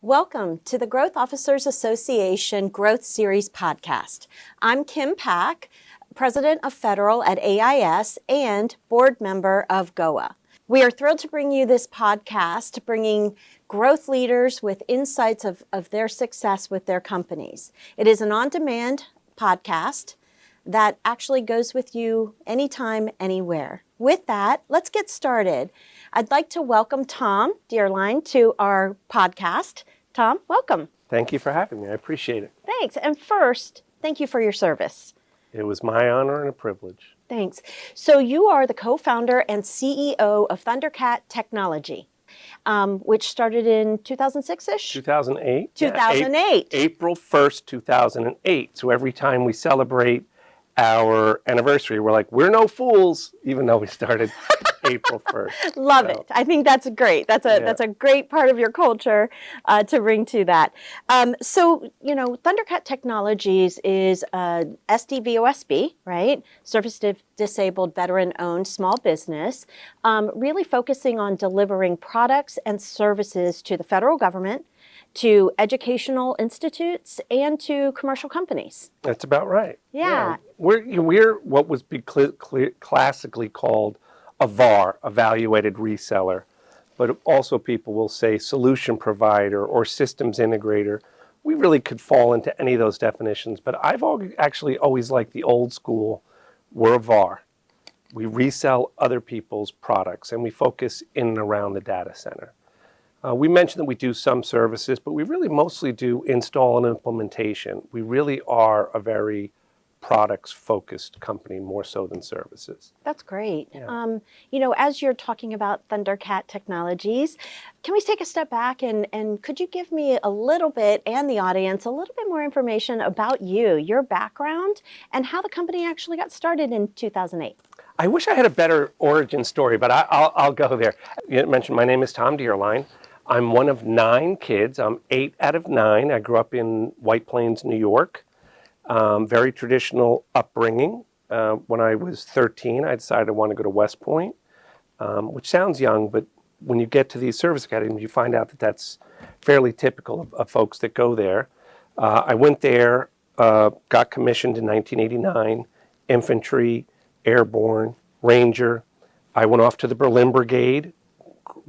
Welcome to the Growth Officers Association Growth Series podcast. I'm Kim Pack, President of Federal at AIS and board member of GOA. We are thrilled to bring you this podcast, bringing growth leaders with insights of their success with their companies. It is an on-demand podcast that actually goes with you anytime, anywhere. With that, let's get started. I'd like to welcome Tom Deierlein to our podcast. Tom, welcome. Thank you for having me. I appreciate it. Thanks. And first, thank you for your service. It was my honor and a privilege. Thanks. So you are the co-founder and CEO of ThunderCat Technology, which started in 2006-ish? 2008. 2008. Yeah, April 1st, 2008. So every time we celebrate our anniversary, we're like, we're no fools, even though we started April 1st. Love it. I think that's great. That's a great part of your culture to bring to that. So, ThunderCat Technologies is SDVOSB, right? Service disabled, veteran-owned small business, really focusing on delivering products and services to the federal government, to educational institutes, and to commercial companies. That's about right. Yeah. We're what was classically called a VAR, evaluated reseller, but also people will say solution provider or systems integrator. We really could fall into any of those definitions, but I've actually always liked the old school. We're a VAR. We resell other people's products, and we focus in and around the data center. We mentioned that we do some services, but we really mostly do install and implementation. We really are a very products-focused company, more so than services. That's great. Yeah. As you're talking about ThunderCat Technologies, can we take a step back and could you give me a little bit, and the audience, a little bit more information about you, your background, and how the company actually got started in 2008? I wish I had a better origin story, but I'll go there. You mentioned my name is Tom Deierlein. I'm one of 9 kids. I'm 8 out of 9. I grew up in White Plains, New York. Very traditional upbringing. When I was 13, I decided I wanted to go to West Point, which sounds young, but when you get to these service academies, you find out that that's fairly typical of folks that go there. I went there, got commissioned in 1989, infantry, airborne, ranger. I went off to the Berlin Brigade.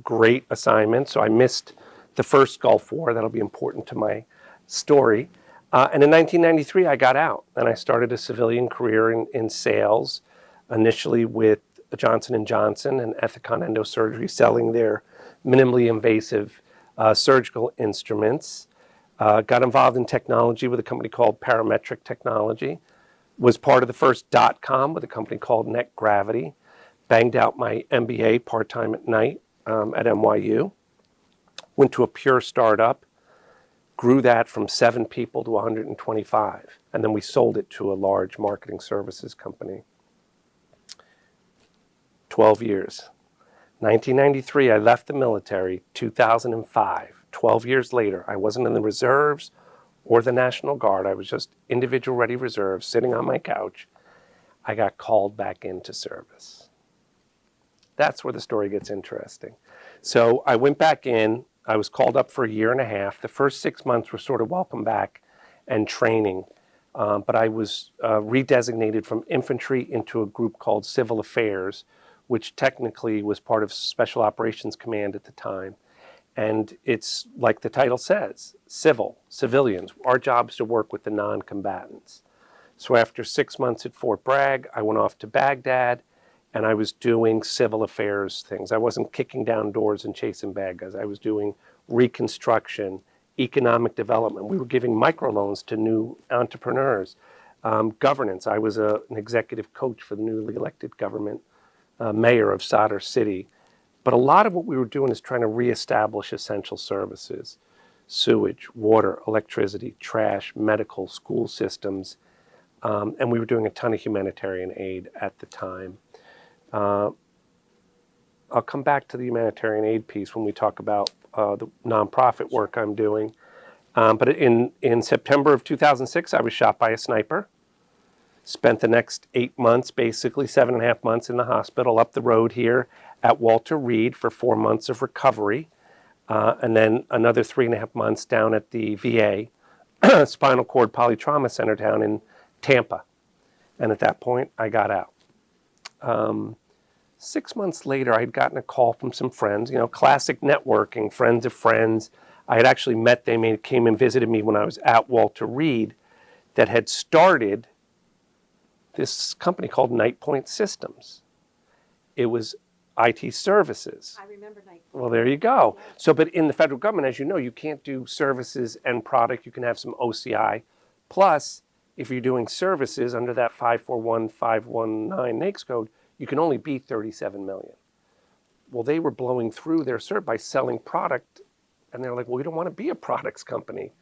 Great assignment. So I missed the first Gulf War. That'll be important to my story. And in 1993, I got out and I started a civilian career in sales, initially with Johnson & Johnson and Ethicon Endosurgery, selling their minimally invasive surgical instruments. Got involved in technology with a company called Parametric Technology. Was part of the first .com with a company called Net Gravity. Banged out my MBA part-time at night at NYU. Went to a pure startup. Grew that from 7 people to 125. And then we sold it to a large marketing services company. 12 years. 1993, I left the military. 2005, 12 years later, I wasn't in the reserves or the National Guard. I was just individual ready reserve, sitting on my couch. I got called back into service. That's where the story gets interesting. So I went back in. I was called up for a year and a half. The first 6 months were sort of welcome back and training. But I was redesignated from infantry into a group called Civil Affairs, which technically was part of Special Operations Command at the time. And it's like the title says, civilians. Our job is to work with the non-combatants. So after 6 months at Fort Bragg, I went off to Baghdad, and I was doing civil affairs things. I wasn't kicking down doors and chasing bad guys. I was doing reconstruction, economic development. We were giving microloans to new entrepreneurs. Governance. I was an executive coach for the newly elected government mayor of Sadr City. But a lot of what we were doing is trying to reestablish essential services: sewage, water, electricity, trash, medical, school systems. And we were doing a ton of humanitarian aid at the time. I'll come back to the humanitarian aid piece when we talk about the nonprofit work I'm doing. But in September of 2006, I was shot by a sniper. Spent the next 8 months, basically 7.5 months in the hospital up the road here at Walter Reed for 4 months of recovery. and then another 3.5 months down at the VA, Spinal Cord Polytrauma Center down in Tampa. And at that point, I got out. 6 months later, I had gotten a call from some friends, classic networking, friends of friends. I had actually met, came and visited me when I was at Walter Reed, that had started this company called Night Point Systems. It was IT services. I remember Night. Well, there you go. So, but in the federal government, as you know, you can't do services and product. You can have some OCI. Plus, if you're doing services under that 541519 NAICS code, you can only be 37 million. Well, they were blowing through their cert by selling product, and they're like, well, we don't want to be a products company.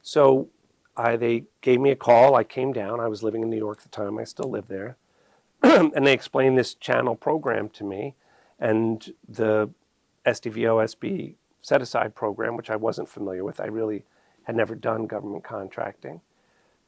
So they gave me a call. I came down. I was living in New York at the time. I still live there. And they explained this channel program to me, and the SDVOSB set-aside program, which I wasn't familiar with. I really had never done government contracting.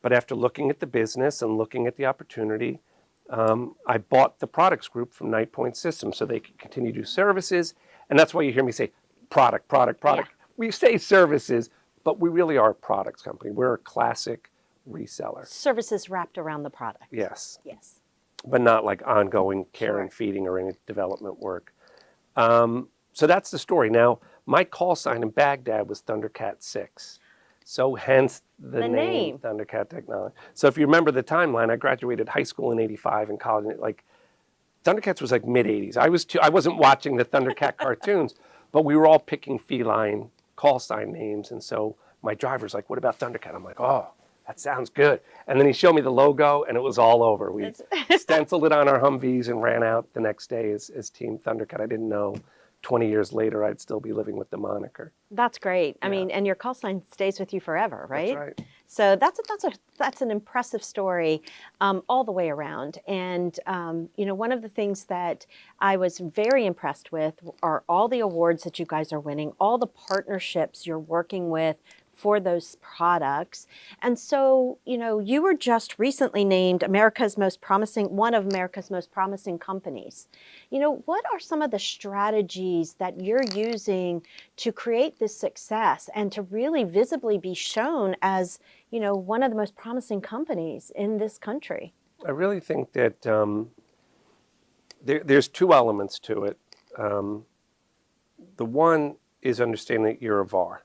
But after looking at the business and looking at the opportunity, I bought the products group from Night Point Systems so they could continue to do services. And that's why you hear me say product. Yeah. We say services, but we really are a products company. We're a classic reseller. Services wrapped around the product. Yes. Yes. But not like ongoing care and feeding or any development work. So that's the story. Now, my call sign in Baghdad was ThunderCat 6. So hence the name ThunderCat Technology. So if you remember the timeline, I graduated high school in 85 and college, ThunderCats was like mid-80s. I wasn't watching the ThunderCat cartoons, but we were all picking feline call sign names. And so my driver's like, what about ThunderCat? I'm like, oh, that sounds good. And then he showed me the logo and it was all over. We stenciled it on our Humvees and ran out the next day as Team ThunderCat. I didn't know 20 years later I'd still be living with the moniker. That's great. I mean, and your call sign stays with you forever, right? That's right. So that's an impressive story all the way around. And one of the things that I was very impressed with are all the awards that you guys are winning, all the partnerships you're working with for those products. And so, you were just recently named one of America's most promising companies. What are some of the strategies that you're using to create this success and to really visibly be shown as, one of the most promising companies in this country? I really think that there's two elements to it. The one is understanding that you're a VAR.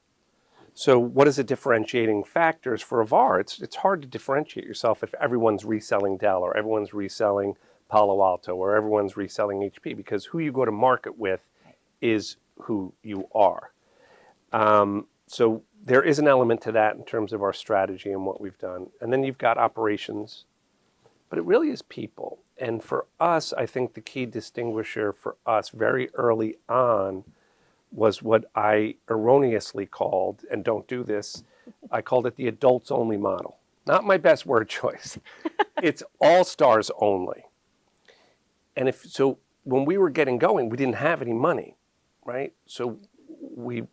So what is the differentiating factors for a VAR? It's hard to differentiate yourself if everyone's reselling Dell or everyone's reselling Palo Alto or everyone's reselling HP, because who you go to market with is who you are. So there is an element to that in terms of our strategy and what we've done. And then you've got operations, but it really is people. And for us, I think the key distinguisher for us very early on was what I erroneously called, and don't do this, I called it the adults only model. Not my best word choice. It's all stars only. And so when we were getting going, we didn't have any money, right? So we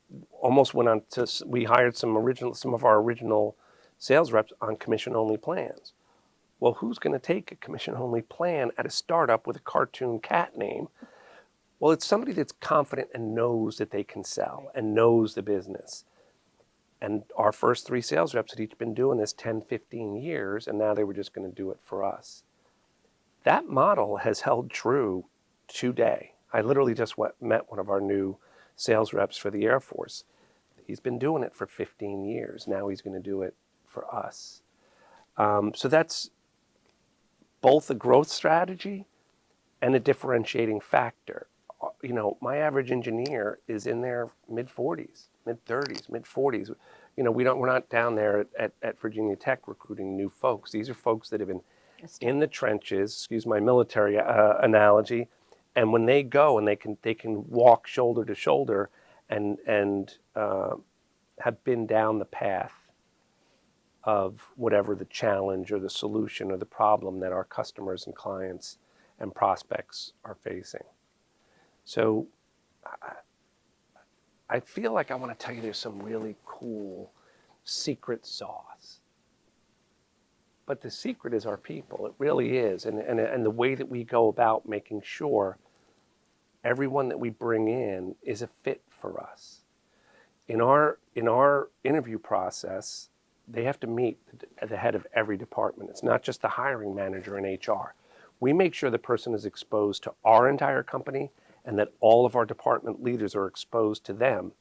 almost went on we hired some of our original sales reps on commission only plans. Well, who's going to take a commission only plan at a startup with a cartoon cat name? Well, it's somebody that's confident and knows that they can sell and knows the business. And our first 3 sales reps had each been doing this 10, 15 years, and now they were just going to do it for us. That model has held true today. I literally just met one of our new sales reps for the Air Force. He's been doing it for 15 years. Now he's going to do it for us. So that's both a growth strategy and a differentiating factor. My average engineer is in their mid-40s, mid-30s, mid-40s. We're not down there at Virginia Tech recruiting new folks. These are folks that have been in the trenches, excuse my military analogy, and when they go and they can walk shoulder to shoulder and have been down the path of whatever the challenge or the solution or the problem that our customers and clients and prospects are facing. So I feel like I want to tell you there's some really cool secret sauce. But the secret is our people. It really is. And the way that we go about making sure everyone that we bring in is a fit for us. in our interview process, they have to meet the head of every department. It's not just the hiring manager in HR. We make sure the person is exposed to our entire company and that all of our department leaders are exposed to them.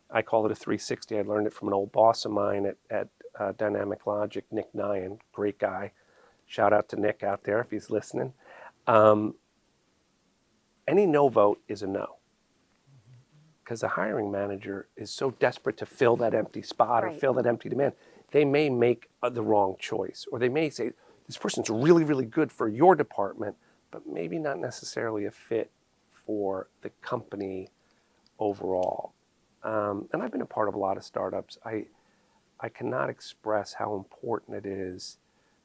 I call it a 360. I learned it from an old boss of mine at Dynamic Logic, Nick Nyan, great guy. Shout out to Nick out there if he's listening. Any no vote is a no. Because the hiring manager is so desperate to fill that empty spot or fill that empty demand, they may make the wrong choice. Or they may say, this person's really, really good for your department, but maybe not necessarily a fit for the company overall. And I've been a part of a lot of startups. I cannot express how important it is,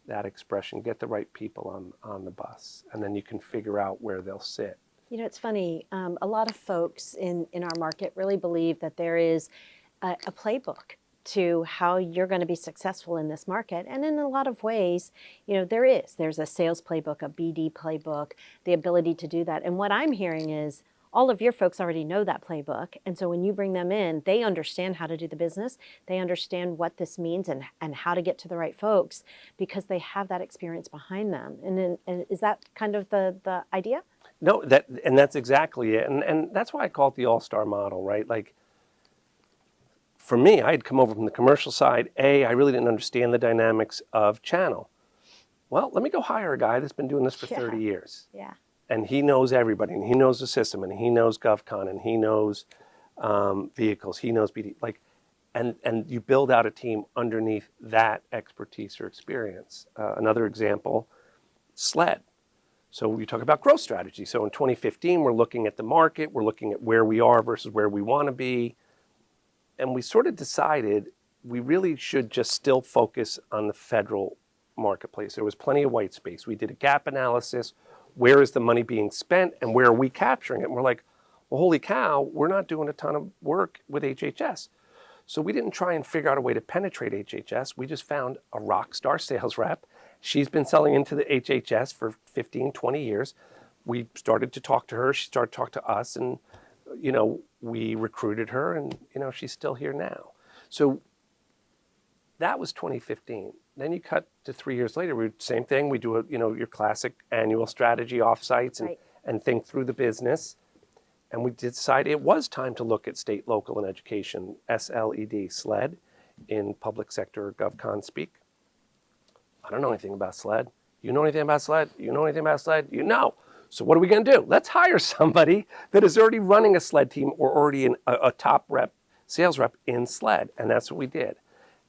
that expression, get the right people on the bus, and then you can figure out where they'll sit. You know, it's funny, a lot of folks in our market really believe that there is a playbook to how you're going to be successful in this market. And in a lot of ways, you know, there's a sales playbook, a BD playbook, the ability to do that. And what I'm hearing is all of your folks already know that playbook. And so when you bring them in, they understand how to do the business. They understand what this means and how to get to the right folks because they have that experience behind them. And is that kind of the idea? No, that's exactly it. And that's why I call it the all-star model, right? Like, for me, I had come over from the commercial side. I really didn't understand the dynamics of channel. Well, let me go hire a guy that's been doing this for 30 years. Yeah. And he knows everybody, and he knows the system, and he knows GovCon, and he knows vehicles, he knows BD. Like, and you build out a team underneath that expertise or experience. Another example, SLED. So you talk about growth strategy. So in 2015, we're looking at the market, we're looking at where we are versus where we want to be. And we sort of decided we really should just still focus on the federal marketplace. There was plenty of white space. We did a gap analysis. Where is the money being spent and where are we capturing it? And we're like, well, holy cow, we're not doing a ton of work with HHS. So we didn't try and figure out a way to penetrate HHS. We just found a rock star sales rep. She's been selling into the HHS for 15, 20 years. We started to talk to her. She started to talk to us. And, you know, we recruited her and, you know, she's still here now. So that was 2015. Then you cut to 3 years later, same thing. We do your classic annual strategy offsites and think through the business. And we decided it was time to look at state, local, and education, SLED, in public sector GovCon speak. I don't know anything about SLED. You know anything about SLED? You know anything about SLED? You know. So what are we going to do? Let's hire somebody that is already running a SLED team or already a top rep, sales rep in SLED. And that's what we did.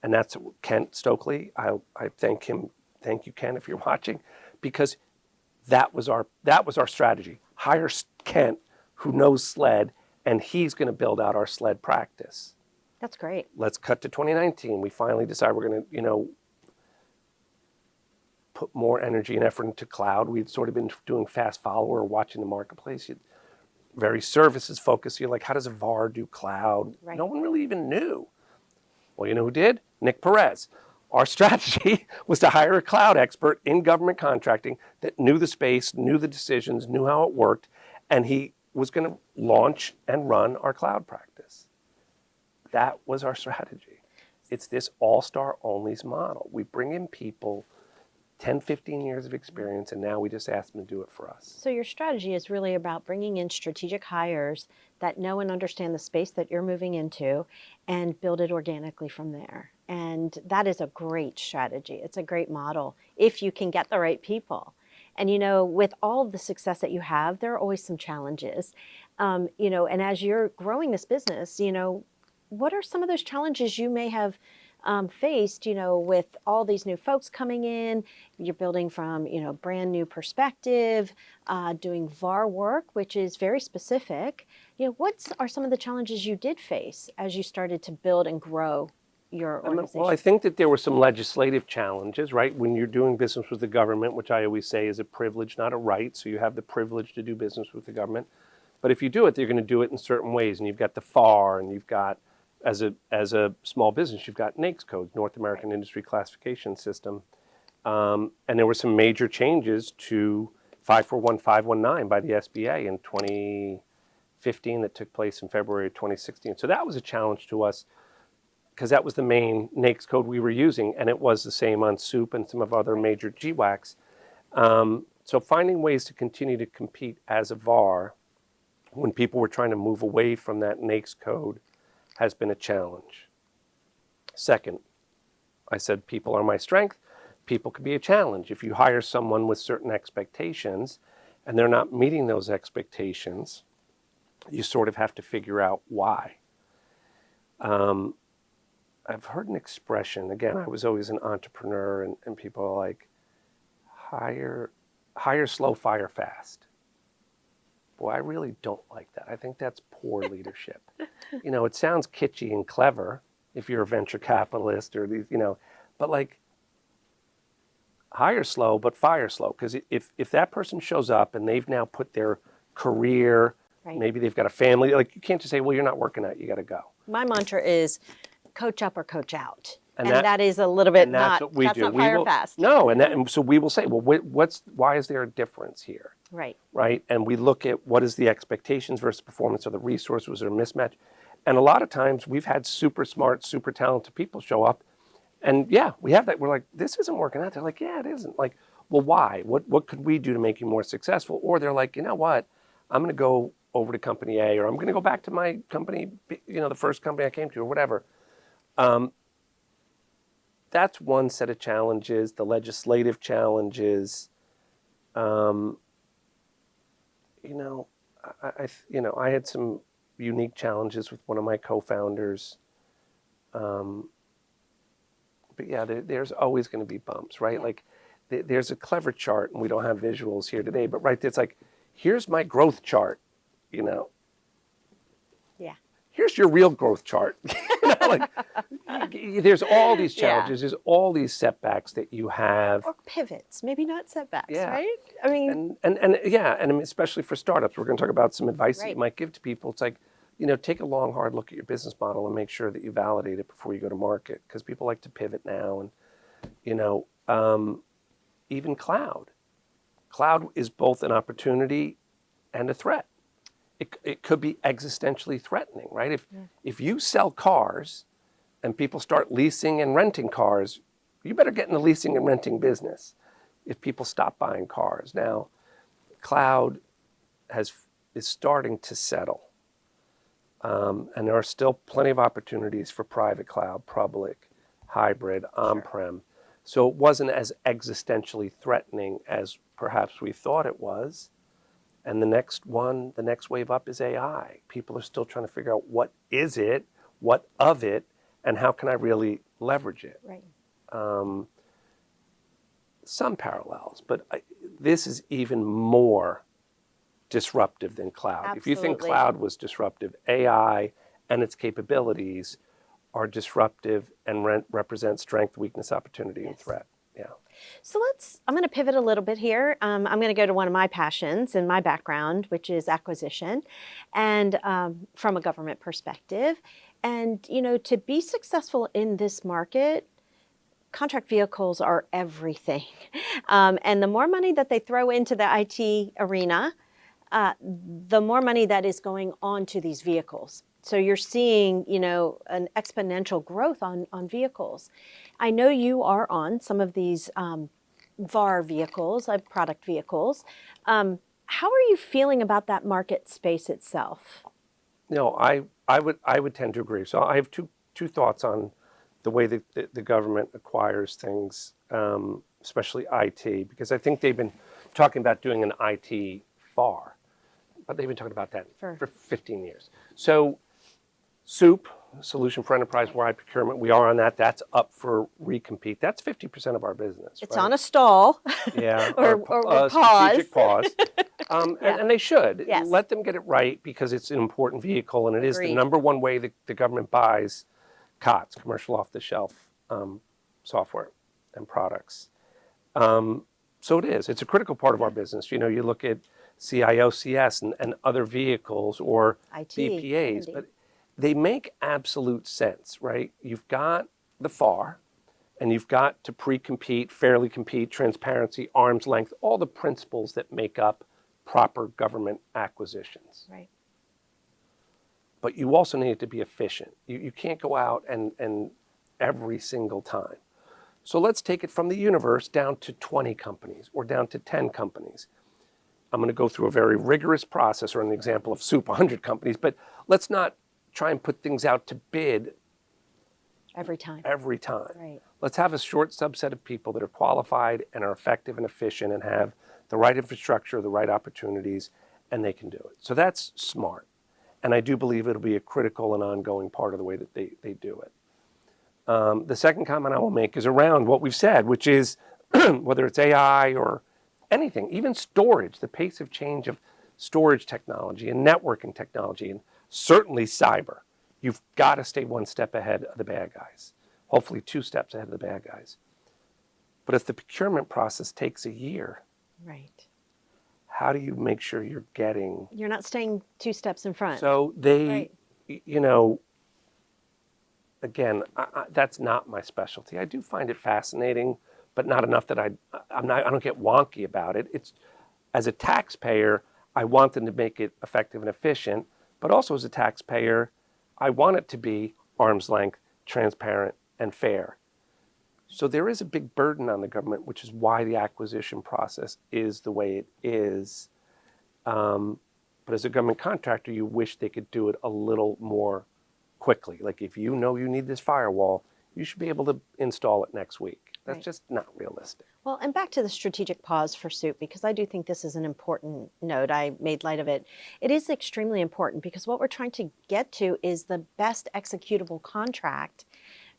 And that's Kent Stokely. I thank him. Thank you, Ken, if you're watching, because that was our strategy. Hire Kent, who knows SLED, and he's going to build out our SLED practice. That's great. Let's cut to 2019. We finally decided we're going to, put more energy and effort into cloud. We'd sort of been doing fast follower or watching the marketplace. Very services focused. You're like, how does a VAR do cloud? Right. No one really even knew. Well, you know who did? Nick Perez. Our strategy was to hire a cloud expert in government contracting that knew the space, knew the decisions, knew how it worked, and he was going to launch and run our cloud practice. That was our strategy. It's this all-star onlys model. We bring in people 10, 15 years of experience, and now we just ask them to do it for us. So your strategy is really about bringing in strategic hires that know and understand the space that you're moving into and build it organically from there. And that is a great strategy. It's a great model if you can get the right people. And, with all of the success that you have, there are always some challenges. And as you're growing this business, what are some of those challenges you may have faced, with all these new folks coming in? You're building from, brand new perspective, doing VAR work, which is very specific. What are some of the challenges you did face as you started to build and grow your organization? Well, I think that there were some legislative challenges, right? When you're doing business with the government, which I always say is a privilege, not a right. So you have the privilege to do business with the government. But if you do it, you're going to do it in certain ways. And you've got the FAR, and you've got, as a small business, you've got NAICS codes, North American Industry Classification System. And there were some major changes to 541519 by the SBA in 15 that took place in February of 2016. So that was a challenge to us because that was the main NAICS code we were using, and it was the same on SOUP and some of other major GWACs. So finding ways to continue to compete as a VAR when people were trying to move away from that NAICS code has been a challenge. Second, I said people are my strength. People can be a challenge. If you hire someone with certain expectations and they're not meeting those expectations, you sort of have to figure out why. I've heard an expression, again, I was always an entrepreneur, and people are like, hire slow, fire fast. Boy, I really don't like that. I think that's poor leadership. You know, it sounds kitschy and clever if you're a venture capitalist or these, you know, but like, hire slow, but fire slow. Because if that person shows up and they've now put their career, Right. maybe they've got a family, like you can't just say, well, you're not working out, you got to go. My mantra is coach up or coach out. And that is a little bit and that's not, what we that's do. not We fire will, fast. No, and so we will say, well, why is there a difference here? Right. Right? And we look at what is the expectations versus performance of the resources or mismatch. And a lot of times we've had super smart, super talented people show up. And yeah, we have that. We're like, this isn't working out. They're like, yeah, it isn't. Like, well, why? What could we do to make you more successful? Or they're like, you know what? I'm going to go over to company A, or I'm going to go back to my company, you know, the first company I came to, or whatever. That's one set of challenges. The legislative challenges. You know, I had some unique challenges with one of my co-founders. But yeah, there's always going to be bumps, right? Yeah. Like there's a clever chart, and we don't have visuals here today, but right, it's like, here's my growth chart, you know. Yeah. Here's your real growth chart. You know, like, there's all these challenges, there's all these setbacks that you have. Or pivots, maybe not setbacks, Yeah. right? I mean, and yeah, and I mean, especially for startups, we're going to talk about some advice that you Right. might give to people. It's like, you know, take a long, hard look at your business model and make sure that you validate it before you go to market, because people like to pivot now. And, you know, even cloud. Cloud is both an opportunity and a threat. It could be existentially threatening, right? If you sell cars and people start leasing and renting cars, you better get in the leasing and renting business if people stop buying cars. Now, cloud is starting to settle. And there are still plenty of opportunities for private cloud, public, hybrid, on-prem. So it wasn't as existentially threatening as perhaps we thought it was. And the next wave up is AI. People are still trying to figure out what is it, what of it, and how can I really leverage it. Right. Some parallels, but this is even more disruptive than cloud. Absolutely. If you think cloud was disruptive, AI and its capabilities are disruptive and represent strength, weakness, opportunity, and threat. Yeah. So I'm going to pivot a little bit here. I'm going to go to one of my passions and my background, which is acquisition, and from a government perspective. And, you know, to be successful in this market, contract vehicles are everything. And the more money that they throw into the IT arena, the more money that is going on to these vehicles. So you're seeing, you know, an exponential growth on vehicles. I know you are on some of these VAR vehicles, like product vehicles. How are you feeling about that market space itself? No, I would tend to agree. So I have two thoughts on the way that the government acquires things, especially IT, because I think they've been talking about doing an IT VAR, but they've been talking about that for 15 years. So SOUP, Solution for Enterprise-Wide Procurement, we are on that. That's up for recompete. That's 50% of our business. It's right? On a stall. Yeah, or pause. Strategic pause. And they should. Yes. Let them get it right, because it's an important vehicle, and it is the number one way that the government buys COTS, commercial off-the-shelf software and products. So it is. It's a critical part of our business. You know, you look at CIOCS and other vehicles or IT, BPAs, but they make absolute sense, right? You've got the FAR, and you've got to pre-compete, fairly compete, transparency, arm's length, all the principles that make up proper government acquisitions. Right. but you also need it to be efficient. You can't go out and every single time. So let's take it from the universe down to 20 companies or down to 10 companies. I'm going to go through a very rigorous process, or an example of soup, 100 companies, but let's not try and put things out to bid every time. Right. Let's have a short subset of people that are qualified and are effective and efficient and have the right infrastructure, the right opportunities, and they can do it. So that's smart. And I do believe it'll be a critical and ongoing part of the way that they do it. The second comment I will make is around what we've said, which is whether it's AI or anything, even storage, the pace of change of storage technology and networking technology, and certainly cyber. You've got to stay one step ahead of the bad guys, hopefully 2 steps ahead of the bad guys. But if the procurement process takes a year, right, how do you make sure you're not staying 2 steps in front? So again, that's not my specialty. I do find it fascinating, but not enough that I don't get wonky about it. It's, as a taxpayer, I want them to make it effective and efficient, but also as a taxpayer, I want it to be arm's length, transparent, and fair. So there is a big burden on the government, which is why the acquisition process is the way it is. But as a government contractor, you wish they could do it a little more quickly. Like, if you know you need this firewall, you should be able to install it next week. That's just not realistic. Well, and back to the strategic pause for soup, because I do think this is an important note. I made light of it. It is extremely important because what we're trying to get to is the best executable contract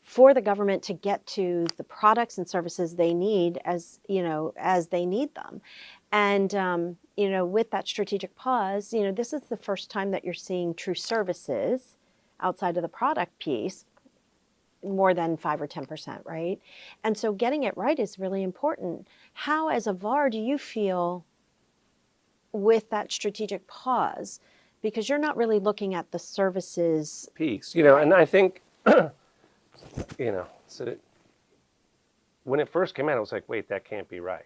for the government to get to the products and services they need as they need them. And, with that strategic pause, this is the first time that you're seeing true services outside of the product piece more than 5 or 10%, right? And so getting it right is really important. How, as a VAR, do you feel with that strategic pause? Because you're not really looking at the services piece, and I think, so when it first came out, I was like, wait, that can't be right.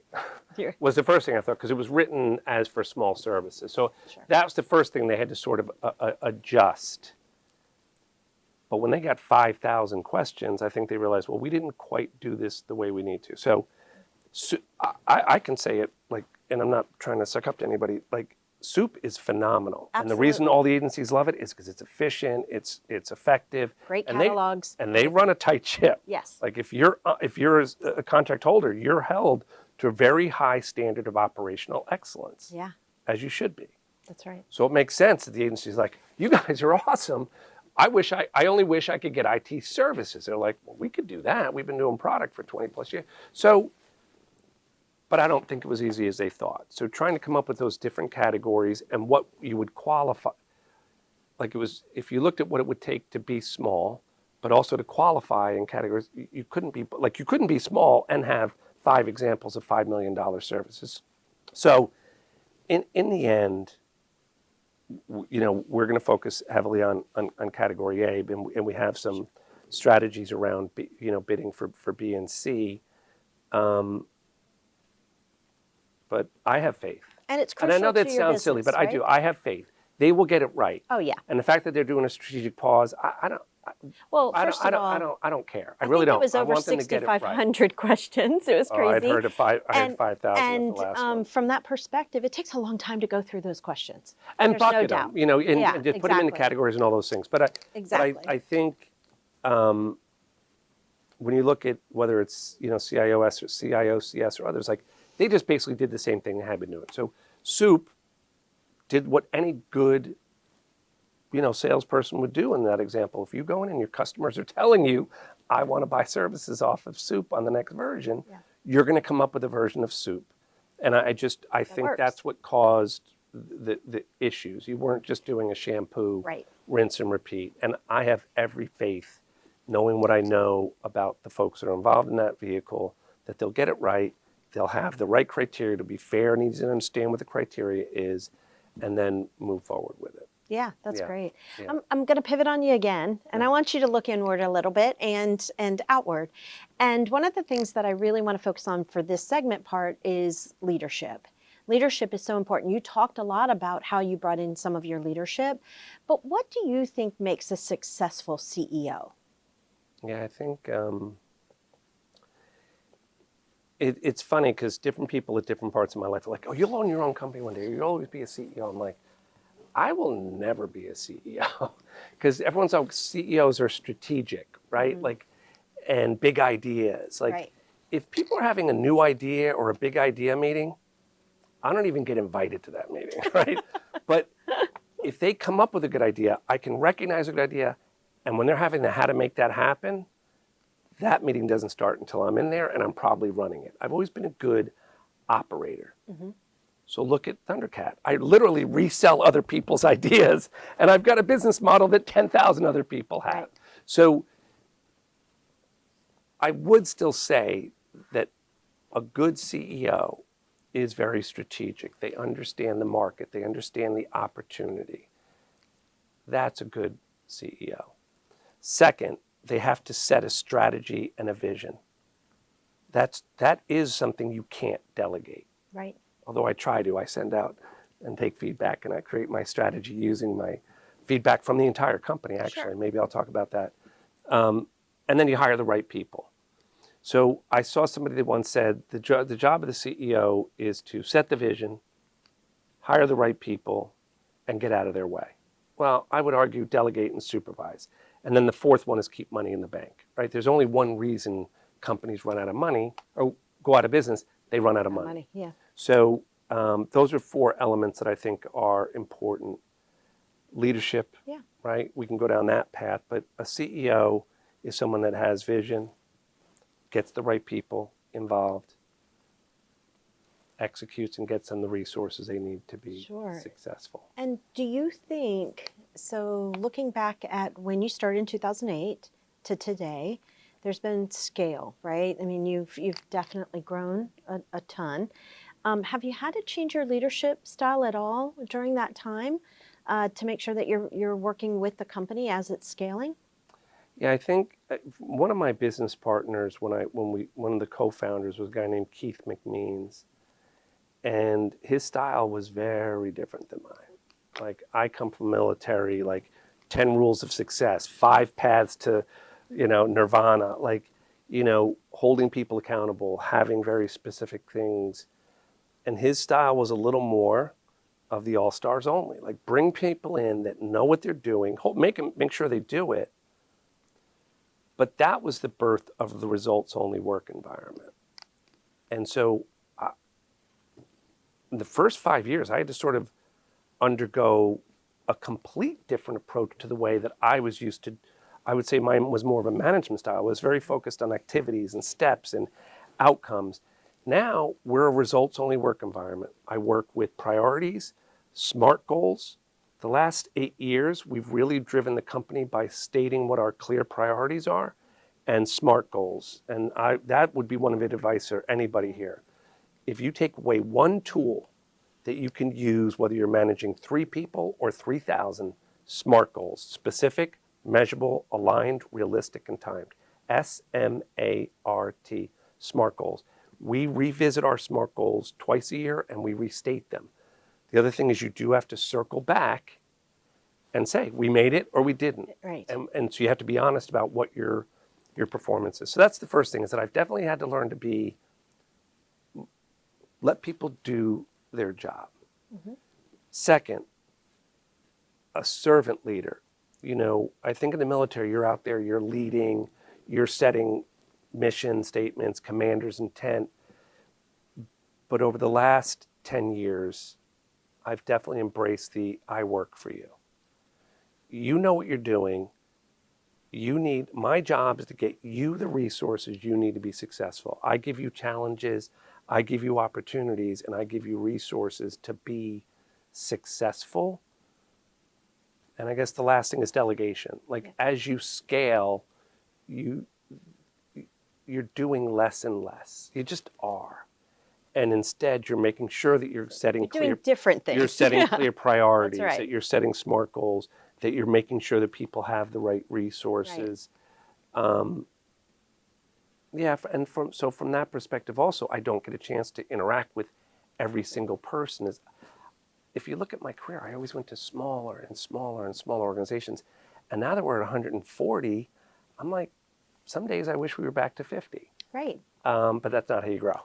Was the first thing I thought, because it was written as for small services. So that was the first thing they had to sort of adjust. But when they got 5,000 questions, I think they realized, well, we didn't quite do this the way we need to. So I can say it, like, and I'm not trying to suck up to anybody, like, soup is phenomenal. Absolutely. And the reason all the agencies love it is because it's efficient, it's effective. Great catalogs. And they run a tight ship. Yes. Like, if you're a contract holder, you're held to a very high standard of operational excellence. Yeah. As you should be. That's right. So it makes sense that the agency's like, you guys are awesome. I only wish I could get IT services. They're like, well, we could do that. We've been doing product for 20 plus years. So, but I don't think it was easy as they thought. So trying to come up with those different categories and what you would qualify, like, it was, if you looked at what it would take to be small, but also to qualify in categories, you couldn't be small and have 5 examples of $5 million services. So in the end, we're going to focus heavily on category A, and we have some strategies around, bidding for B and C. But I have faith. And it's crucial. And I know that to your sounds business, silly, but right? I do. I have faith. They will get it right. Oh, yeah. And the fact that they're doing a strategic pause, I don't. Well, I first of all, I don't care. I really don't. It was over 6,500 questions. It was crazy. I'd heard I had 5,000 and at the last one. From that perspective, it takes a long time to go through those questions. And there's bucket no them, doubt. and just put them into categories and all those things. But I think when you look at whether it's CIOS or CIOCS or others, like, they just basically did the same thing they had been doing. So soup did what any good salesperson would do in that example. If you go in and your customers are telling you, I want to buy services off of soup on the next version, you're going to come up with a version of soup. And I think that's what caused the issues. You weren't just doing a shampoo, rinse and repeat. And I have every faith, knowing what I know about the folks that are involved in that vehicle, that they'll get it right. They'll have the right criteria to be fair and easy to understand what the criteria is, and then move forward with it. Yeah, that's great. Yeah. I'm going to pivot on you again, and I want you to look inward a little bit and outward. And one of the things that I really want to focus on for this segment part is leadership. leadership is so important. You talked a lot about how you brought in some of your leadership, but what do you think makes a successful CEO? Yeah, I think it's funny because different people at different parts of my life are like, oh, you'll own your own company one day. You'll always be a CEO. I'm like, I will never be a CEO because everyone's like, CEOs are strategic, right? Like, and big ideas. Like, if people are having a new idea or a big idea meeting, I don't even get invited to that meeting, right? But if they come up with a good idea, I can recognize a good idea. And when they're having the how to make that happen, that meeting doesn't start until I'm in there and I'm probably running it. I've always been a good operator. So look at ThunderCat. I literally resell other people's ideas, and I've got a business model that 10,000 other people have. Right. So I would still say that a good CEO is very strategic. They understand the market. They understand the opportunity. That's a good CEO. Second, they have to set a strategy and a vision. That is something you can't delegate. Right. Although I try to, I send out and take feedback, and I create my strategy using my feedback from the entire company, actually. Sure. Maybe I'll talk about that. And then you hire the right people. So I saw somebody that once said, the job of the CEO is to set the vision, hire the right people, and get out of their way. Well, I would argue delegate and supervise. And then the fourth one is keep money in the bank, right? There's only one reason companies run out of money or go out of business. They run out of money. Yeah. So those are four elements that I think are important. Leadership, right? We can go down that path, but a CEO is someone that has vision, gets the right people involved, executes and gets them the resources they need to be successful. And do you think, so looking back at when you started in 2008 to today, there's been scale, right? I mean, you've definitely grown a ton. Have you had to change your leadership style at all during that time to make sure that you're working with the company as it's scaling? Yeah, I think one of my business partners, one of the co-founders was a guy named Keith McMeans, and his style was very different than mine. Like, I come from military, like 10 rules of success, 5 paths to, nirvana, like, holding people accountable, having very specific things. And his style was a little more of the all-stars only. Like, bring people in that know what they're doing, make sure they do it. But that was the birth of the results-only work environment. And so in the first 5 years, I had to sort of undergo a complete different approach to the way that I was used to. I would say mine was more of a management style. It was very focused on activities and steps and outcomes. Now we're a results-only work environment. I work with priorities, SMART goals. The last 8 years, we've really driven the company by stating what our clear priorities are and SMART goals. And that would be one of the advice for anybody here. If you take away one tool that you can use, whether you're managing 3 people or 3,000, SMART goals: specific, measurable, aligned, realistic, and timed. SMART, SMART goals. We revisit our SMART goals twice a year and we restate them. The other thing is you do have to circle back and say, we made it or we didn't. Right. And so you have to be honest about what your performance is. So that's the first thing, is that I've definitely had to learn to let people do their job. Second, a servant leader. I think in the military, you're out there, you're leading, you're setting mission statements, commander's intent. But over the last 10 years, I've definitely embraced I work for you. You know what you're doing. My job is to get you the resources you need to be successful. I give you challenges, I give you opportunities, and I give you resources to be successful. And I guess the last thing is delegation. Like, as you scale, you're doing less and less. You just are. And instead, you're making sure that you're setting doing different things. You're setting clear priorities, That's right. that you're setting SMART goals, that you're making sure that people have the right resources. Right. And from that perspective also, I don't get a chance to interact with every single person is, if you look at my career, I always went to smaller and smaller and smaller organizations. And now that we're at 140, I'm like, some days I wish we were back to 50. Right. But that's not how you grow.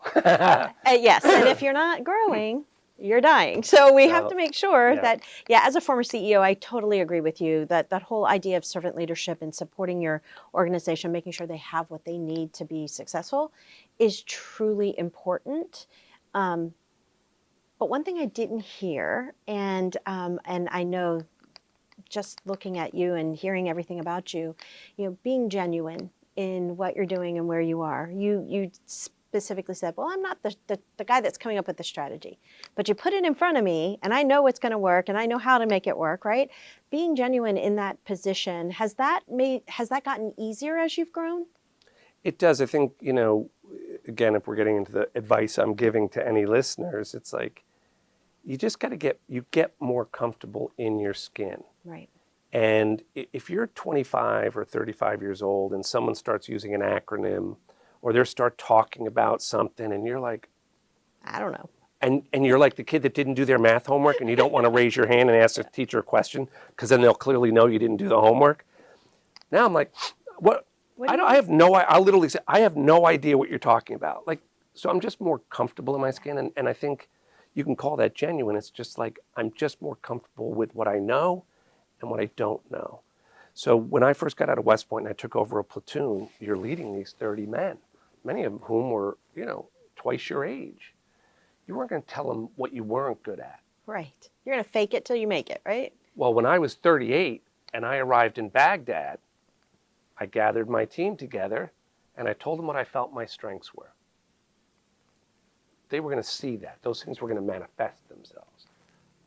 Yes, and if you're not growing, you're dying. So we have So, to make sure yeah. that, as a former CEO, I totally agree with you that that whole idea of servant leadership and supporting your organization, making sure they have what they need to be successful is truly important. But one thing I didn't hear, and I know just looking at you and hearing everything about you, being genuine in what you're doing and where you are. You specifically said, well, I'm not the guy that's coming up with the strategy, but you put it in front of me and I know it's going to work and I know how to make it work, right? Being genuine in that position, has that gotten easier as you've grown? It does. I think, again, if we're getting into the advice I'm giving to any listeners, it's like, you just got to get more comfortable in your skin. Right. And if you're 25 or 35 years old and someone starts using an acronym or they start talking about something and you're like, I don't know. And you're like the kid that didn't do their math homework and you don't want to raise your hand and ask the teacher a question because then they'll clearly know you didn't do the homework. Now I'm like, what? I have no, I'll literally say, I have no idea what you're talking about. Like, so I'm just more comfortable in my skin. And I think you can call that genuine. It's just like, I'm just more comfortable with what I know and what I don't know. So when I first got out of West Point and I took over a platoon, you're leading these 30 men, many of whom were, twice your age. You weren't going to tell them what you weren't good at. Right. You're going to fake it till you make it, right? Well, when I was 38 and I arrived in Baghdad, I gathered my team together and I told them what I felt my strengths were. They were going to see that. Those things were going to manifest themselves.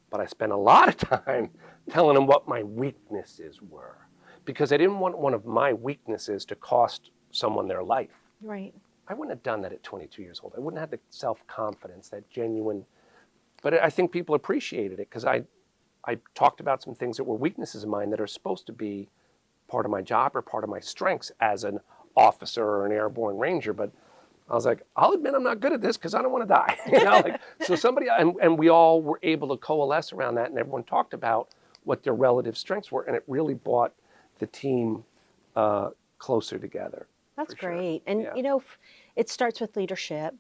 But I spent a lot of time telling them what my weaknesses were because I didn't want one of my weaknesses to cost someone their life. Right. I wouldn't have done that at 22 years old. I wouldn't have the self-confidence, that genuine, but I think people appreciated it because I talked about some things that were weaknesses of mine that are supposed to be part of my job or part of my strengths as an officer or an airborne ranger. But I was like, I'll admit I'm not good at this because I don't want to die. So somebody, and we all were able to coalesce around that and everyone talked about what their relative strengths were. And it really brought the team closer together. That's sure. great. And, Yeah. It starts with leadership,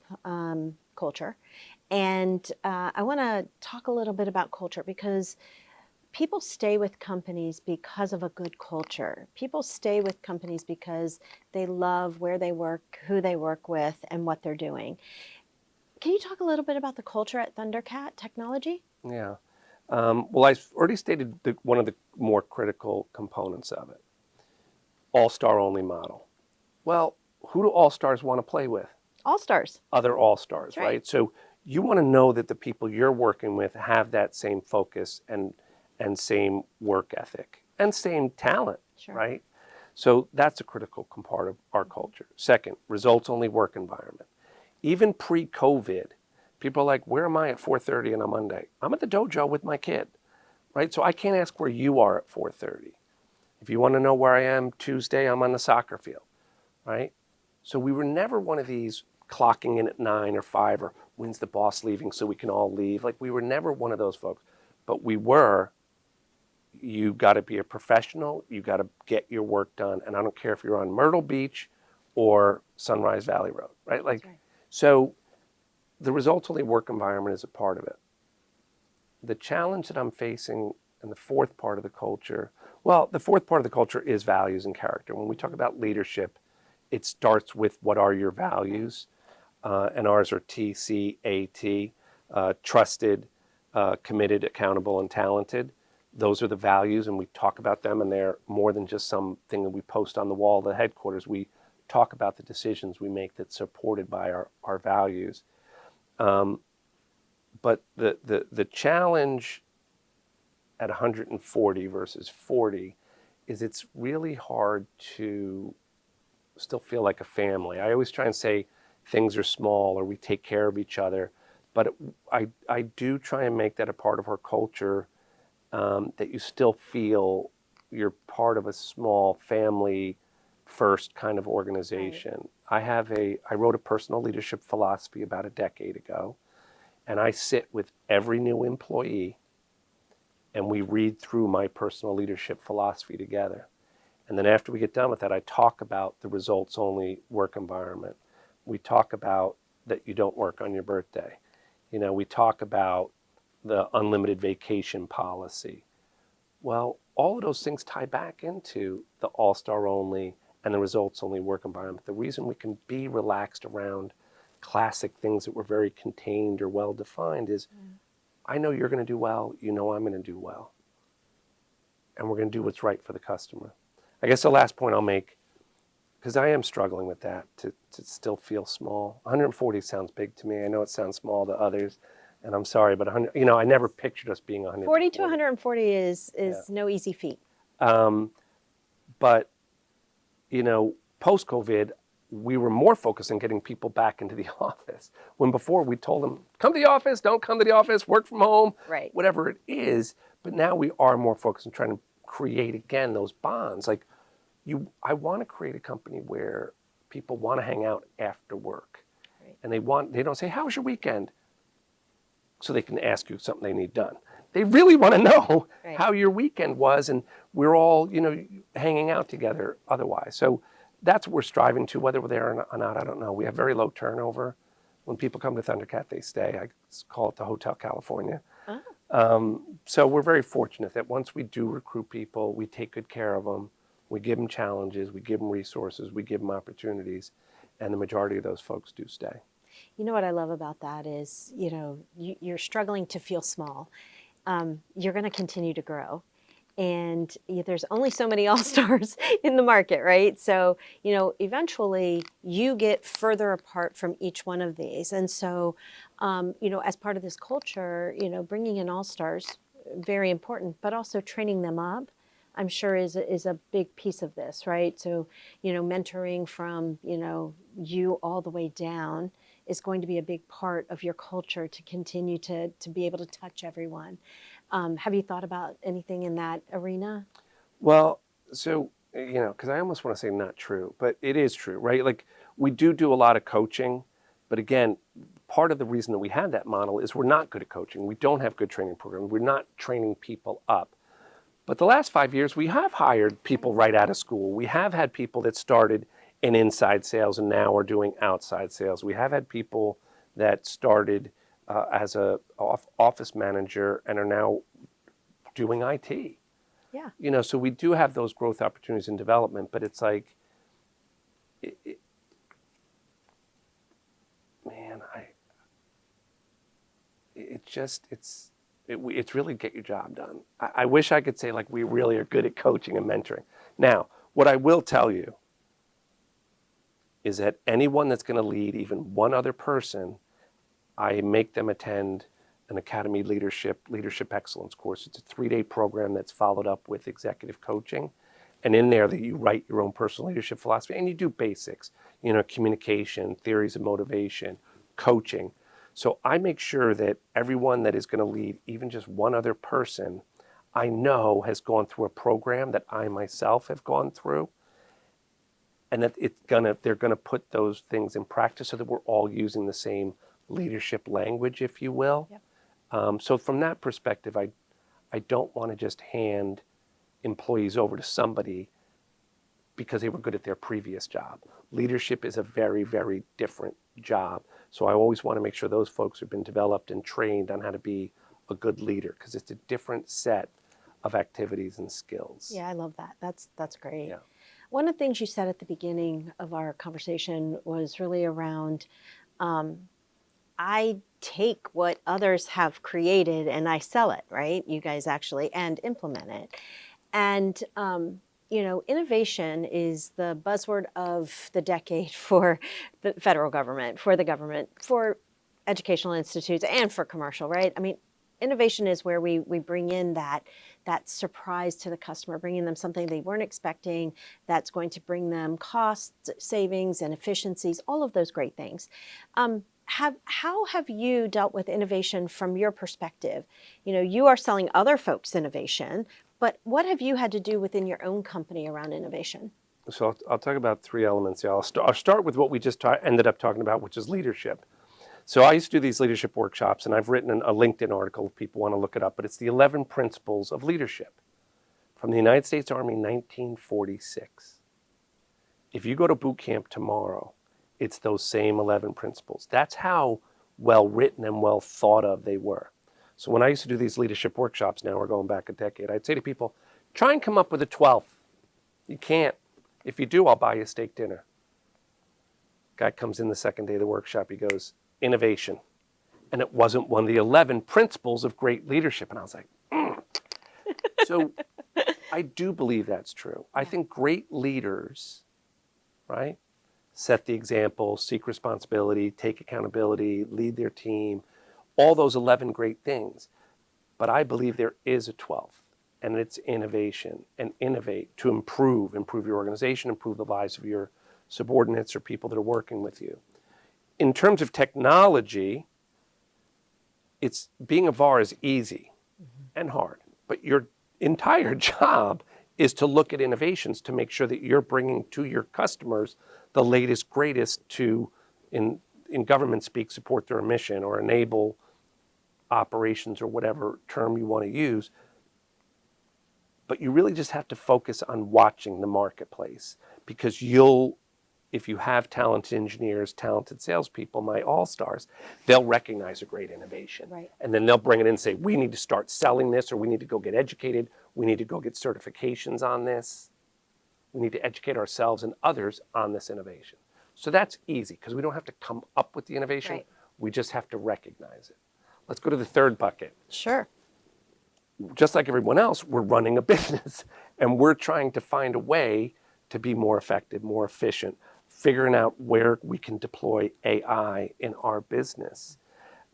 culture. And I want to talk a little bit about culture because people stay with companies because of a good culture. People stay with companies because they love where they work, who they work with, and what they're doing. Can you talk a little bit about the culture at ThunderCat Technology? Yeah. Well, I already stated one of the more critical components of it. All-star only model. Well, who do all-stars want to play with? All-stars. Other all-stars, right? So you want to know that the people you're working with have that same focus and same work ethic and same talent, Sure. right? So that's a critical part of our culture. Second, results-only work environment. Even pre-COVID, people are like, where am I at 4:30 on a Monday? I'm at the dojo with my kid, right? So I can't ask where you are at 4:30. If you want to know where I am Tuesday, I'm on the soccer field, right? So we were never one of these clocking in at 9 or 5 or when's the boss leaving so we can all leave. Like we were never one of those folks. But we were, you got to be a professional. You got to get your work done. And I don't care if you're on Myrtle Beach or Sunrise Valley Road, right? Like, right. So the results-only work environment is a part of it. The challenge that I'm facing in the fourth part of the culture, well, the fourth part of the culture is values and character. When we talk about leadership, it starts with what are your values, and ours are TCAT, trusted, committed, accountable, and talented. Those are the values, and we talk about them, and they're more than just something that we post on the wall of the headquarters. We talk about the decisions we make that's supported by our values. But the challenge at 140 versus 40 is it's really hard to still feel like a family. I always try and say things are small or we take care of each other, but I do try and make that a part of our culture, that you still feel you're part of a small family first kind of organization. Right. I wrote a personal leadership philosophy about a decade ago, And I sit with every new employee and we read through my personal leadership philosophy together. And then after we get done with that, I talk about the results only work environment. We talk about that you don't work on your birthday. We talk about the unlimited vacation policy. Well, all of those things tie back into the all-star only and the results only work environment. The reason we can be relaxed around classic things that were very contained or well defined is I know you're going to do well, I'm going to do well. And we're going to do what's right for the customer. I guess the last point I'll make, because I am struggling with that, to still feel small. 140 sounds big to me. I know it sounds small to others, and I'm sorry, but 100, I never pictured us being 140. 40 to 140 is no easy feat. But, post-COVID, we were more focused on getting people back into the office. When before we told them, come to the office, don't come to the office, work from home, right, whatever it is. But now we are more focused on trying to create, again, those bonds. Like, I want to create a company where people want to hang out after work. Right. And they don't say, how was your weekend? So they can ask you something they need done. They really want to know right. how your weekend was, and we're all, hanging out together otherwise. So that's what we're striving to, whether we're there or not, I don't know. We have very low turnover. When people come to ThunderCat, they stay. I call it the Hotel California. Oh. So we're very fortunate that once we do recruit people, we take good care of them. We give them challenges, we give them resources, we give them opportunities, and the majority of those folks do stay. You know what I love about that is, you're struggling to feel small. You're going to continue to grow. And there's only so many all-stars in the market, right? So, eventually you get further apart from each one of these. And so, as part of this culture, bringing in all-stars, very important, but also training them up, I'm sure is a big piece of this, right? So, mentoring from, you all the way down is going to be a big part of your culture to continue to be able to touch everyone. Have you thought about anything in that arena? Well, so, because I almost want to say not true, but it is true, right? Like, we do a lot of coaching, but again, part of the reason that we have that model is we're not good at coaching. We don't have good training programs. We're not training people up. But the last 5 years, we have hired people right out of school. We have had people that started in inside sales and now are doing outside sales. We have had people that started as a office manager and are now doing IT. Yeah. So we do have those growth opportunities in development, but it's like, it's really get your job done. I wish I could say like we really are good at coaching and mentoring. Now, what I will tell you is that anyone that's going to lead even one other person, I make them attend an Academy Leadership Excellence course. It's a 3-day program that's followed up with executive coaching. And in there that you write your own personal leadership philosophy and you do basics, communication, theories of motivation, coaching. So I make sure that everyone that is going to lead even just one other person, I know has gone through a program that I myself have gone through, and that they're gonna put those things in practice so that we're all using the same leadership language, if you will. Yep. So from that perspective, I don't want to just hand employees over to somebody because they were good at their previous job. Leadership is a very, very different job. So I always want to make sure those folks have been developed and trained on how to be a good leader, because it's a different set of activities and skills. Yeah, I love that. That's great. Yeah. One of the things you said at the beginning of our conversation was really around, I take what others have created and I sell it, right? You guys actually, and implement it. And, innovation is the buzzword of the decade for the federal government, for the government, for educational institutes, and for commercial, right? I mean, innovation is where we bring in that surprise to the customer, bringing them something they weren't expecting that's going to bring them cost savings and efficiencies, all of those great things. How have you dealt with innovation from your perspective? You are selling other folks innovation, but what have you had to do within your own company around innovation? So I'll talk about 3 elements. I'll start with what we just ended up talking about, which is leadership. So I used to do these leadership workshops, and I've written a LinkedIn article if people want to look it up, but it's the 11 Principles of Leadership from the United States Army, 1946. If you go to boot camp tomorrow, it's those same 11 principles. That's how well written and well thought of they were. So when I used to do these leadership workshops, now we're going back a decade, I'd say to people, try and come up with a 12th. You can't. If you do, I'll buy you a steak dinner. Guy comes in the second day of the workshop, he goes, innovation. And it wasn't one of the 11 principles of great leadership. And I was like, So I do believe that's true. I think great leaders, right, set the example, seek responsibility, take accountability, lead their team, all those 11 great things. But I believe there is a 12th, and it's innovation, and innovate to improve your organization, improve the lives of your subordinates or people that are working with you. In terms of technology, it's being a VAR is easy and hard, but your entire job is to look at innovations to make sure that you're bringing to your customers the latest, greatest to, in government speak, support their mission or enable operations or whatever term you want to use. But you really just have to focus on watching the marketplace, because if you have talented engineers, talented salespeople, my all-stars, they'll recognize a great innovation. Right. And then they'll bring it in and say, we need to start selling this, or we need to go get educated. We need to go get certifications on this. We need to educate ourselves and others on this innovation. So that's easy, because we don't have to come up with the innovation. Right. We just have to recognize it. Let's go to the third bucket. Sure. Just like everyone else, we're running a business, and we're trying to find a way to be more effective, more efficient, figuring out where we can deploy AI in our business.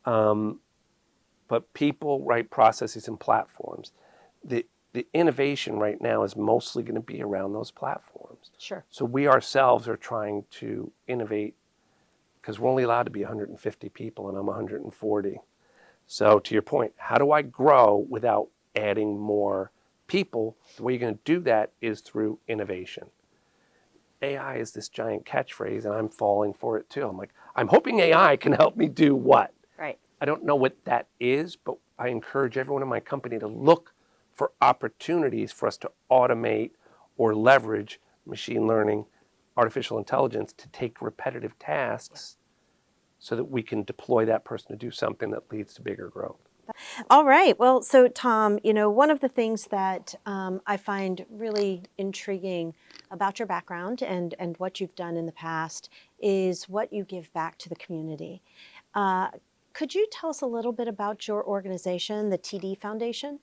But people, right, processes and platforms. The innovation right now is mostly going to be around those platforms. Sure. So we ourselves are trying to innovate, because we're only allowed to be 150 people, and I'm 140. So to your point, how do I grow without adding more people? The way you're going to do that is through innovation. AI is this giant catchphrase, and I'm falling for it too. I'm like, I'm hoping AI can help me do what? Right. I don't know what that is, but I encourage everyone in my company to look for opportunities for us to automate or leverage machine learning, artificial intelligence to take repetitive tasks so that we can deploy that person to do something that leads to bigger growth. All right. Well, so Tom, one of the things that I find really intriguing about your background and what you've done in the past is what you give back to the community. Could you tell us a little bit about your organization, the TD Foundation?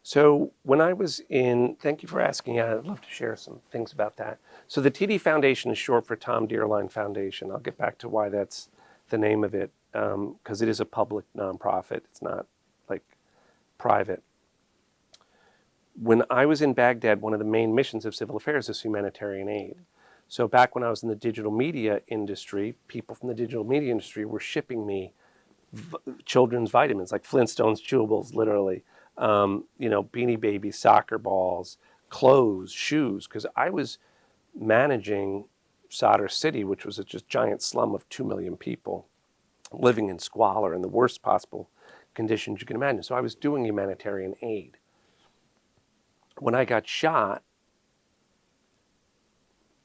So when I was thank you for asking. I'd love to share some things about that. So the TD Foundation is short for Tom Deierlein Foundation. I'll get back to why that's the name of it, because it is a public nonprofit. It's not like private. When I was in Baghdad, one of the main missions of civil affairs is humanitarian aid. So back when I was in the digital media industry, people from the digital media industry were shipping me children's vitamins, like Flintstones chewables, literally, Beanie Babies, soccer balls, clothes, shoes, because I was managing Sadr City, which was a just giant slum of 2 million people living in squalor in the worst possible conditions you can imagine. So I was doing humanitarian aid. When I got shot,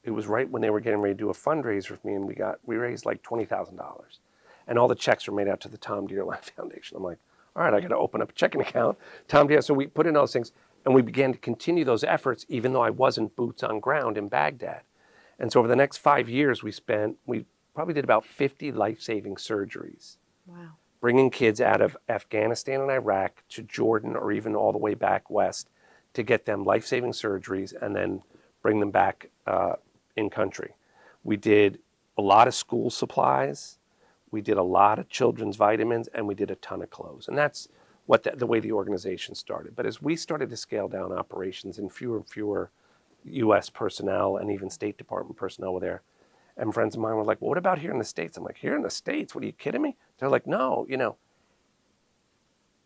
it was right when they were getting ready to do a fundraiser for me, and we raised like $20,000. And all the checks were made out to the Tom Deierlein Foundation. I'm like, all right, I got to open up a checking account. Tom Deierlein. So we put in all those things, and we began to continue those efforts, even though I wasn't boots on ground in Baghdad. And so over the next 5 years, we probably did about 50 life-saving surgeries. Wow. Bringing Kids out of Afghanistan and Iraq to Jordan, or even all the way back west, to get them life-saving surgeries and then bring them back in country. We did a lot of school supplies. We did a lot of children's vitamins, and we did a ton of clothes. And that's the way the organization started. But as we started to scale down operations, and fewer U.S. personnel and even State Department personnel were there, and friends of mine were like, well, what about here in the States? I'm like, here in the States? What, are you kidding me? They're like, no,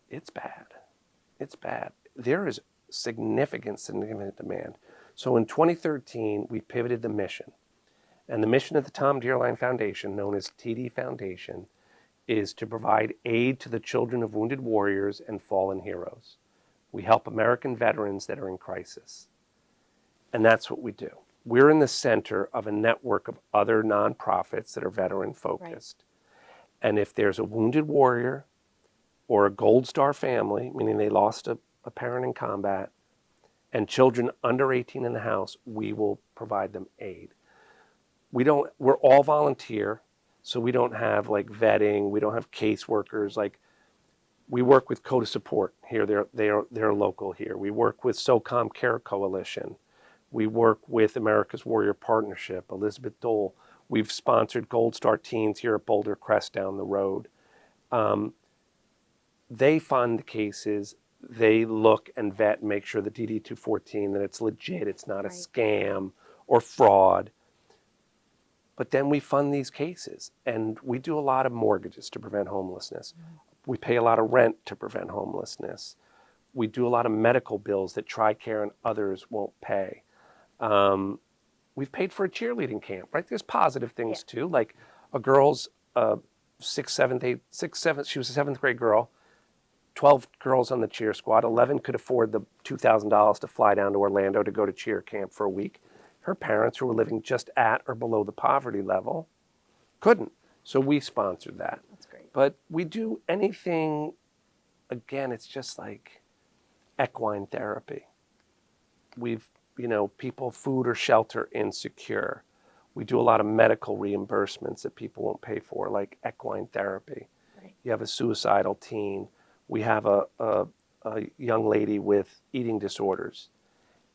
it's bad. It's bad. There is significant demand. So in 2013, we pivoted the mission. And the mission of the Tom Deierlein Foundation, known as TD Foundation, is to provide aid to the children of wounded warriors and fallen heroes. We help American veterans that are in crisis. And that's what we do. We're in the center of a network of other nonprofits that are veteran focused. Right. And if there's a wounded warrior or a Gold Star family, meaning they lost a parent in combat, and children under 18 in the house, we will provide them aid. We're all volunteer, so we don't have like vetting, we don't have caseworkers. Like, we work with CODA Support here, they're local here. We work with SOCOM Care Coalition. We work with America's Warrior Partnership, Elizabeth Dole. We've sponsored Gold Star Teens here at Boulder Crest down the road. They fund the cases. They look and vet and make sure the DD-214, that it's legit, it's not a scam or fraud. But then we fund these cases, and we do a lot of mortgages to prevent homelessness. We pay a lot of rent to prevent homelessness. We do a lot of medical bills that TRICARE and others won't pay. We've paid for a cheerleading camp, right? There's positive things too. Like a girl's she was a seventh grade girl, 12 girls on the cheer squad, 11 could afford the $2,000 to fly down to Orlando to go to cheer camp for a week. Her parents, who were living just at or below the poverty level, couldn't. So we sponsored that. That's great. But we do anything, again, it's just like equine therapy. People food or shelter insecure. We do a lot of medical reimbursements that people won't pay for, like equine therapy. Right. You have a suicidal teen. We have a young lady with eating disorders,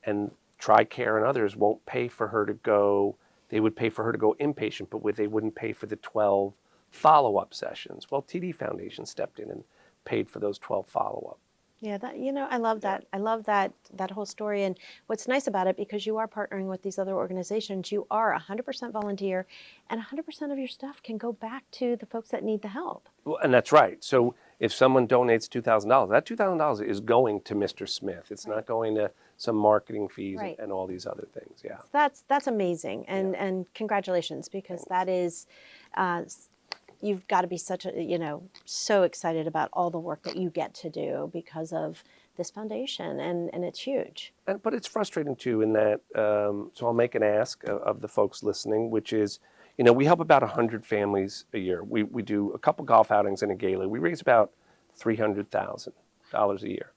and TRICARE and others won't pay for her to go. They would pay for her to go inpatient, but they wouldn't pay for the 12 follow-up sessions. Well, TD Foundation stepped in and paid for those 12 follow-up. Yeah, I love that. I love that whole story. And what's nice about it, because you are partnering with these other organizations, you are 100% volunteer, and 100% of your stuff can go back to the folks that need the help. Well, and that's right. So if someone donates $2,000, that $2,000 is going to Mr. Smith. It's not going to some marketing fees and all these other things. Yeah, that's amazing, and congratulations, because that is. You've got to be so excited about all the work that you get to do because of this foundation, and it's huge. But it's frustrating too in that, so I'll make an ask of the folks listening, which is, we help about 100 families a year. We do a couple golf outings and a gala. We raise about $300,000 a year.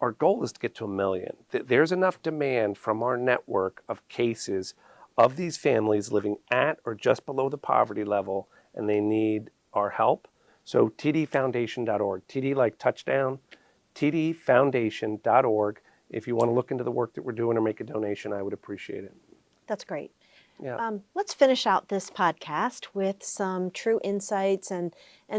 Our goal is to get to 1 million. There's enough demand from our network of cases of these families living at or just below the poverty level, and they need our help. So tdfoundation.org, TD like touchdown, tdfoundation.org. If you want to look into the work that we're doing or make a donation, I would appreciate it. That's great. Yeah. Let's finish out this podcast with some true insights and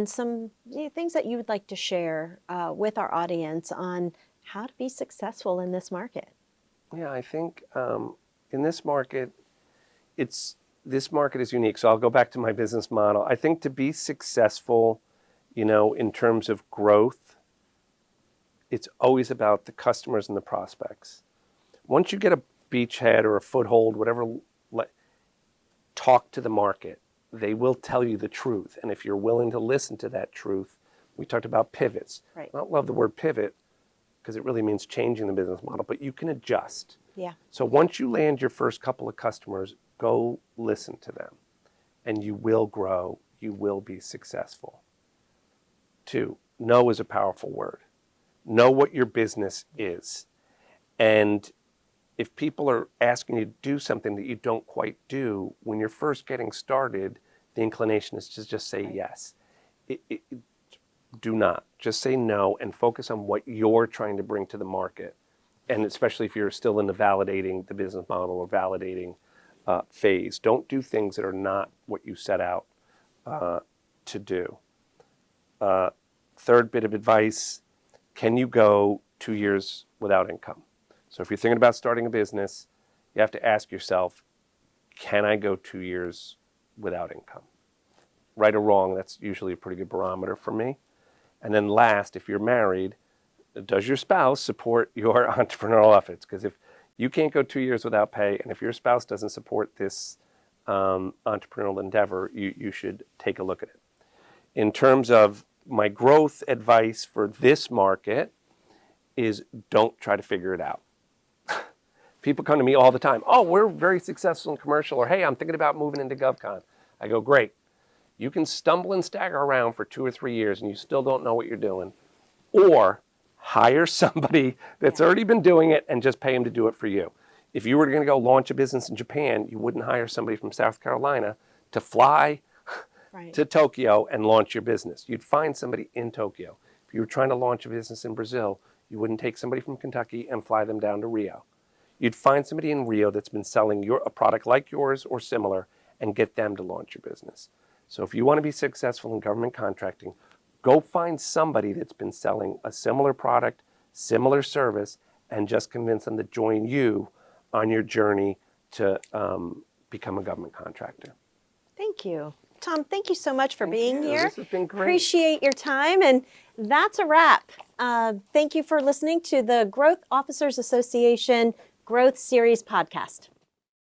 some things that you would like to share with our audience on how to be successful in this market. Yeah, I think in this market, this market is unique. So I'll go back to my business model. I think to be successful, in terms of growth, it's always about the customers and the prospects. Once you get a beachhead or a foothold, whatever, talk to the market. They will tell you the truth. And if you're willing to listen to that truth, we talked about pivots. Right. I don't love the word pivot because it really means changing the business model, but you can adjust. Yeah. So once you land your first couple of customers, go listen to them, and you will grow. You will be successful. 2, know is a powerful word. Know what your business is. And if people are asking you to do something that you don't quite do, when you're first getting started, the inclination is to just say yes. Do not. Just say no and focus on what you're trying to bring to the market. And especially if you're still in the validating the business model or validating phase. Don't do things that are not what you set out to do. Third bit of advice, can you go 2 years without income? So if you're thinking about starting a business, you have to ask yourself, can I go 2 years without income? Right or wrong, that's usually a pretty good barometer for me. And then last, if you're married, does your spouse support your entrepreneurial efforts? Because if you can't go 2 years without pay, and if your spouse doesn't support this entrepreneurial endeavor, you should take a look at it. In terms of my growth advice for this market is don't try to figure it out. People come to me all the time. Oh, we're very successful in commercial, or hey, I'm thinking about moving into GovCon. I go, great. You can stumble and stagger around for 2 or 3 years and you still don't know what you're doing. Or hire somebody that's already been doing it and just pay them to do it for you. If you were going to go launch a business in Japan, you wouldn't hire somebody from South Carolina to fly to Tokyo and launch your business. You'd find somebody in Tokyo. If you were trying to launch a business in Brazil, you wouldn't take somebody from Kentucky and fly them down to Rio. You'd find somebody in Rio that's been selling a product like yours or similar and get them to launch your business. So if you want to be successful in government contracting, go find somebody that's been selling a similar product, similar service, and just convince them to join you on your journey to become a government contractor. Thank you. Tom, thank you so much for being here. This has been great. Appreciate your time, and that's a wrap. Thank you for listening to the Growth Officers Association Growth Series podcast.